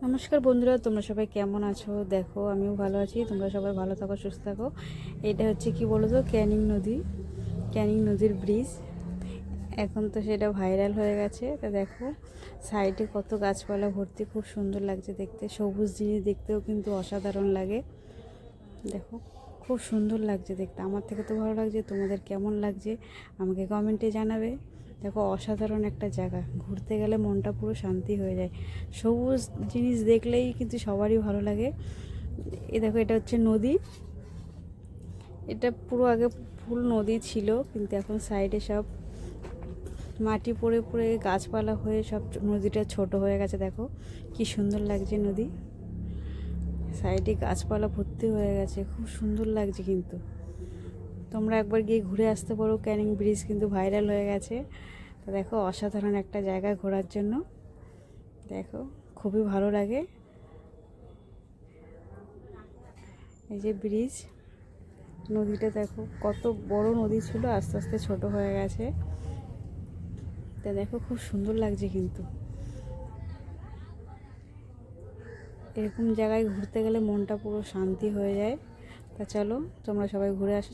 নমস্কার বন্ধুরা, তোমরা সবাই কেমন আছো? দেখো আমিও ভালো আছি। তোমরা সবাই ভালো থাকো, সুস্থ থাকো। এটা হচ্ছে কি বলো তো, ক্যানিং নদীর ব্রিজ। এখন তো সেটা ভাইরাল হয়ে গেছে। তা দেখো সাইডে কত গাছপালা ভর্তি, খুব সুন্দর লাগছে দেখতে। সবুজ জিনিস দেখতেও কিন্তু অসাধারণ লাগে। দেখো খুব সুন্দর লাগছে দেখতে। আমার থেকে তো ভালো লাগছে, তোমাদের কেমন লাগছে আমাকে কমেন্টে জানাবে। দেখো অসাধারণ একটা জায়গা, ঘুরতে গেলে মনটা পুরো শান্তি হয়ে যায়। সবুজ জিনিস দেখলেই কিন্তু সবারই ভালো লাগে। দেখো এটা হচ্ছে নদী। এটা পুরো আগে ফুল নদী ছিল, কিন্তু এখন সাইডে সব মাটি পড়ে পড়ে গাছপালা হয়ে সব নদীটা ছোট হয়ে গেছে। দেখো কি সুন্দর লাগছে নদী, সাইডে গাছপালা ভর্তি হয়ে গেছে, খুব সুন্দর লাগছে। কিন্তু তোমরা একবার গিয়ে ঘুরে আসতে পারো। ক্যানিং ব্রিজ কিন্তু ভাইরাল হয়ে গেছে। তো দেখো অসাধারণ একটা জায়গা ঘোরার জন্য। দেখো খুবই ভালো লাগে। এই যে ব্রিজ, নদীটা দেখো কত বড় নদী ছিল, আস্তে আস্তে ছোট হয়ে গেছে। তা দেখো খুব সুন্দর লাগছে কিন্তু। এরকম জায়গায় ঘুরতে গেলে মনটা পুরো শান্তি হয়ে যায়। তা চলো তোমরা সবাই ঘুরে আসো।